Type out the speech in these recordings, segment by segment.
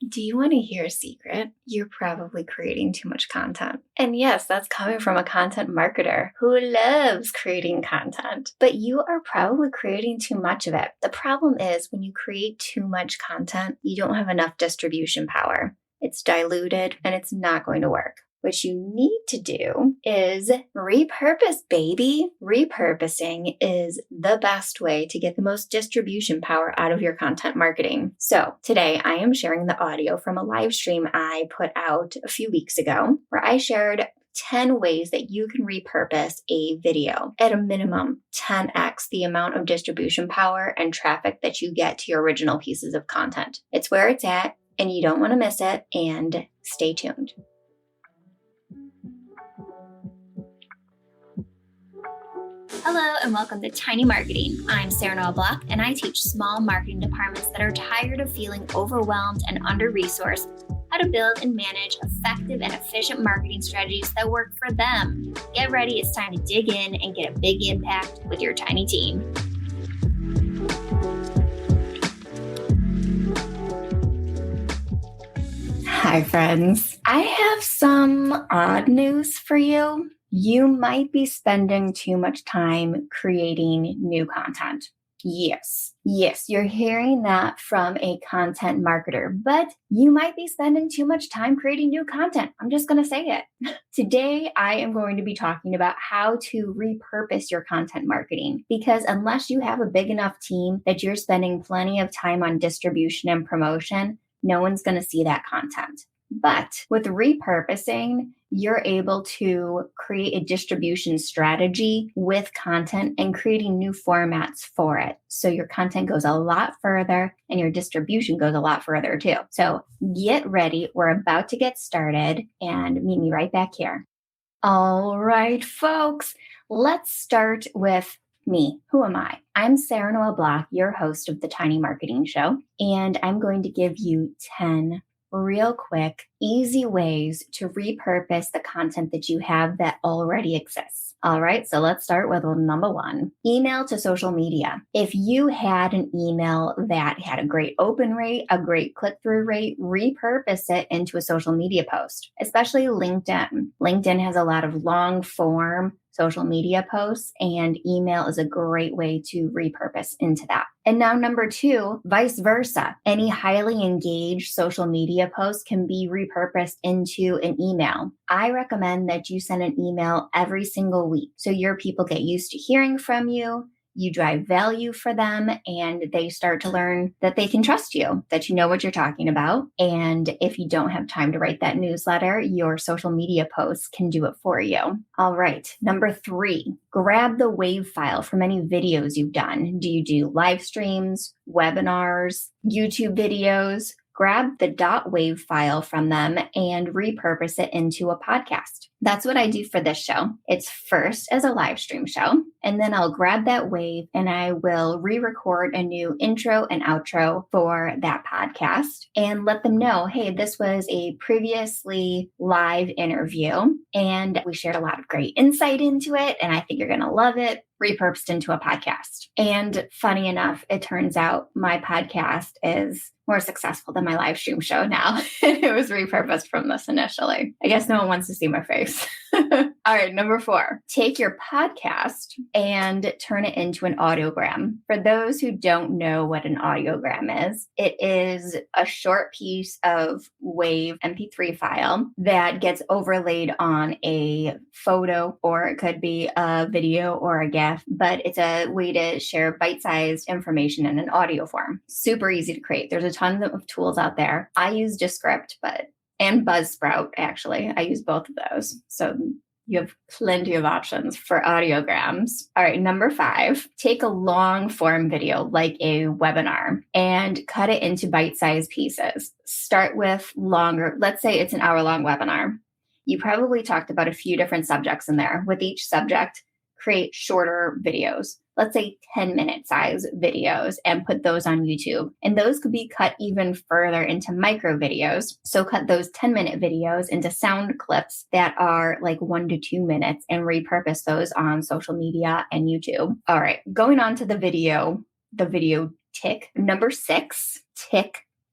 Do you want to hear a secret? You're probably creating too much content. And yes, that's coming from a content marketer who loves creating content. But you are probably creating too much of it. The problem is when you create too much content, you don't have enough distribution power. It's diluted and it's not going to work. What you need to do is repurpose, baby. Repurposing is the best way to get the most distribution power out of your content marketing. So today I am sharing the audio from a live stream I put out a few weeks ago where I shared 10 ways that you can repurpose a video at a minimum 10x the amount of distribution power and traffic that you get to your original pieces of content. It's where it's at and you don't want to miss it, and stay tuned. Hello and welcome to Tiny Marketing. I'm Sarah Noah Block and I teach small marketing departments that are tired of feeling overwhelmed and under-resourced how to build and manage effective and efficient marketing strategies that work for them. Get ready, it's time to dig in and get a big impact with your tiny team. Hi friends, I have some odd news for you. You might be spending too much time creating new content. Yes, you're hearing that from a content marketer, but you might be spending too much time creating new content. I'm just going to say it. Today, I am going to be talking about how to repurpose your content marketing, because unless you have a big enough team that you're spending plenty of time on distribution and promotion, no one's going to see that content. But with repurposing, you're able to create a distribution strategy with content and creating new formats for it. So your content goes a lot further and your distribution goes a lot further too. So get ready. We're about to get started and meet me right back here. All right, folks, let's start with me. Who am I? I'm Sarah Noah Block, your host of the Tiny Marketing Show, and I'm going to give you 10 real quick, easy ways to repurpose the content that you have that already exists. All right, so let's start with number 1, email to social media. If you had an email that had a great open rate, a great click-through rate, repurpose it into a social media post, especially LinkedIn. LinkedIn has a lot of long-form social media posts, and email is a great way to repurpose into that. And now number 2, vice versa. Any highly engaged social media post can be repurposed into an email. I recommend that you send an email every single week so your people get used to hearing from you. You drive value for them and they start to learn that they can trust you, that you know what you're talking about. And if you don't have time to write that newsletter, your social media posts can do it for you. All right. Number 3, grab the WAV file from any videos you've done. Do you do live streams, webinars, YouTube videos? Grab the .wav file from them and repurpose it into a podcast. That's what I do for this show. It's first as a live stream show, and then I'll grab that WAV and I will re-record a new intro and outro for that podcast and let them know, hey, this was a previously live interview and we shared a lot of great insight into it and I think you're going to love it. Repurposed into a podcast. And funny enough, it turns out my podcast is more successful than my live stream show now. It was repurposed from this initially. I guess no one wants to see my face. All right, number 4, take your podcast and turn it into an audiogram. For those who don't know what an audiogram is, it is a short piece of WAV MP3 file that gets overlaid on a photo, or it could be a video or a GIF, but it's a way to share bite-sized information in an audio form. Super easy to create. There's a ton of tools out there. I use Descript, and Buzzsprout, actually. I use both of those. So you have plenty of options for audiograms. All right, number 5, take a long form video like a webinar and cut it into bite-sized pieces. Start with longer. Let's say it's an hour-long webinar. You probably talked about a few different subjects in there. With each subject, create shorter videos. Let's say 10-minute size videos and put those on YouTube. And those could be cut even further into micro videos. So cut those 10-minute videos into sound clips that are like 1 to 2 minutes and repurpose those on social media and YouTube. All right, going on to the video tick. Number 6,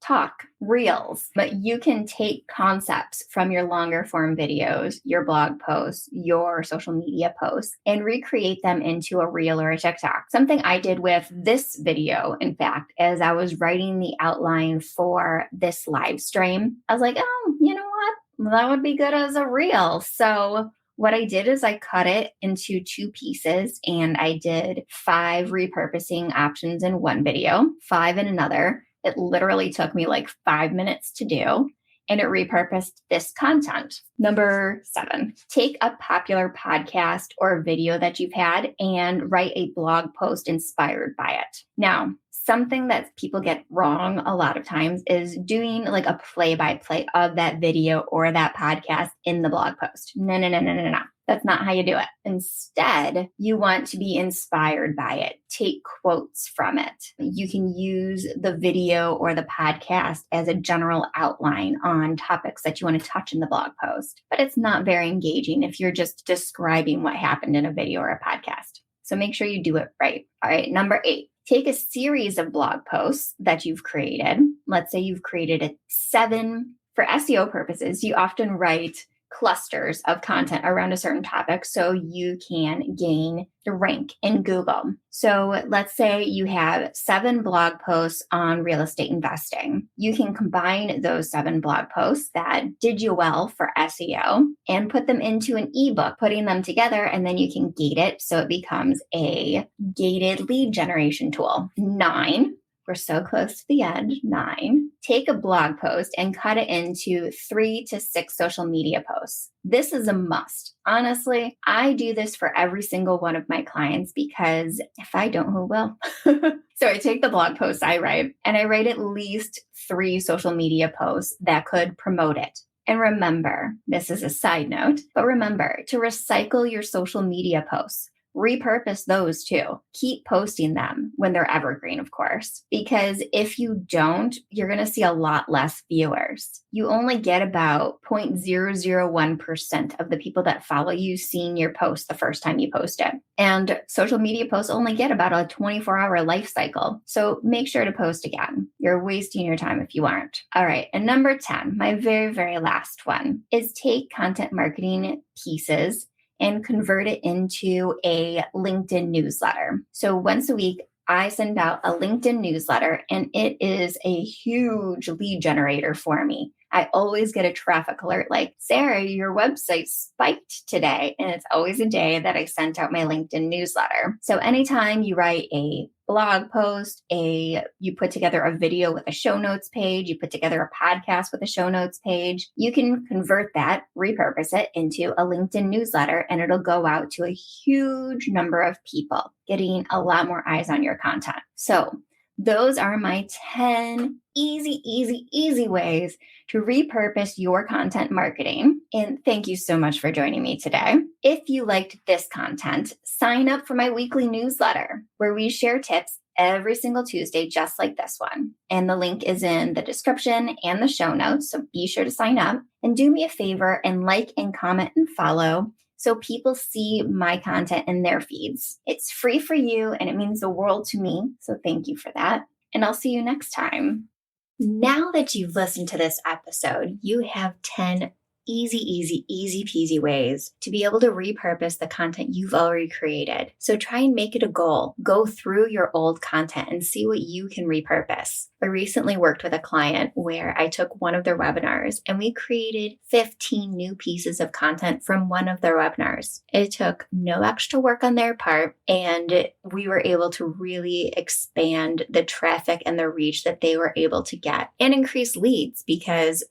talk, reels, but you can take concepts from your longer form videos, your blog posts, your social media posts, and recreate them into a reel or a TikTok. Something I did with this video, in fact, as I was writing the outline for this live stream, I was like, oh, you know what? That would be good as a reel. So what I did is I cut it into 2 pieces and I did 5 repurposing options in one video, 5 in another. It literally took me like 5 minutes to do, and it repurposed this content. Number 7, take a popular podcast or video that you've had and write a blog post inspired by it. Now, something that people get wrong a lot of times is doing like a play-by-play of that video or that podcast in the blog post. No. That's not how you do it. Instead, you want to be inspired by it. Take quotes from it. You can use the video or the podcast as a general outline on topics that you want to touch in the blog post. But it's not very engaging if you're just describing what happened in a video or a podcast. So make sure you do it right. All right, number 8. Take a series of blog posts that you've created. Let's say you've created 7. For SEO purposes, you often write clusters of content around a certain topic so you can gain the rank in Google. So let's say you have 7 blog posts on real estate investing. You can combine those 7 blog posts that did you well for SEO and put them into an ebook, putting them together, and then you can gate it so it becomes a gated lead generation tool. 9. We're so close to the end. 9, take a blog post and cut it into 3 to 6 social media posts. This is a must. Honestly, I do this for every single one of my clients because if I don't, who will? So I take the blog posts I write and I write at least 3 social media posts that could promote it. And remember, this is a side note, but remember to recycle your social media posts. Repurpose those too. Keep posting them when they're evergreen, of course, because if you don't, you're going to see a lot less viewers. You only get about 0.001% of the people that follow you seeing your post the first time you post it. And social media posts only get about a 24-hour life cycle. So make sure to post again. You're wasting your time if you aren't. All right. And number 10, my very, very last one is take content marketing pieces and convert it into a LinkedIn newsletter. So once a week, I send out a LinkedIn newsletter, and it is a huge lead generator for me. I always get a traffic alert like, Sarah, your website spiked today. And it's always a day that I sent out my LinkedIn newsletter. So anytime you write a blog post, you put together a video with a show notes page, you put together a podcast with a show notes page, you can convert that, repurpose it into a LinkedIn newsletter, and it'll go out to a huge number of people, getting a lot more eyes on your content. So those are my 10 easy ways to repurpose your content marketing. And thank you so much for joining me today. If you liked this content, sign up for my weekly newsletter where we share tips every single Tuesday, just like this one. And the link is in the description and the show notes. So be sure to sign up and do me a favor and like and comment and follow so people see my content in their feeds. It's free for you and it means the world to me. So thank you for that. And I'll see you next time. Now that you've listened to this episode, you have 10 easy peasy ways to be able to repurpose the content you've already created. So try and make it a goal. Go through your old content and see what you can repurpose. I recently worked with a client where I took one of their webinars and we created 15 new pieces of content from one of their webinars. It took no extra work on their part, and we were able to really expand the traffic and the reach that they were able to get and increase leads because,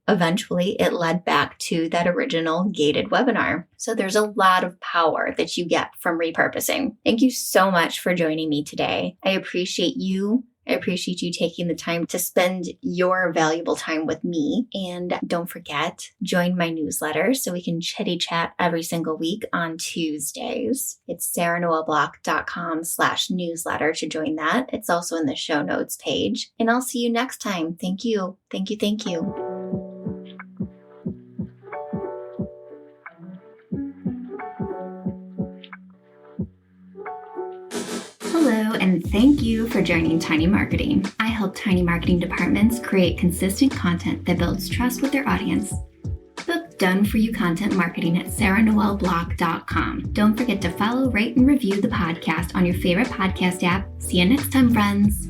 eventually it led back to that original gated webinar. So there's a lot of power that you get from repurposing. Thank you so much for joining me today. I appreciate you. I appreciate you taking the time to spend your valuable time with me. And don't forget, join my newsletter so we can chitty chat every single week on Tuesdays. It's sarahnoelblock.com/newsletter to join that. It's also in the show notes page. And I'll see you next time. Thank you. Thank you. Hello, Hello, and thank you for joining Tiny Marketing. I help tiny marketing departments create consistent content that builds trust with their audience. Book Done For You content marketing at sarahnoelblog.com. Don't forget to follow, rate, and review the podcast on your favorite podcast app. See you next time, friends.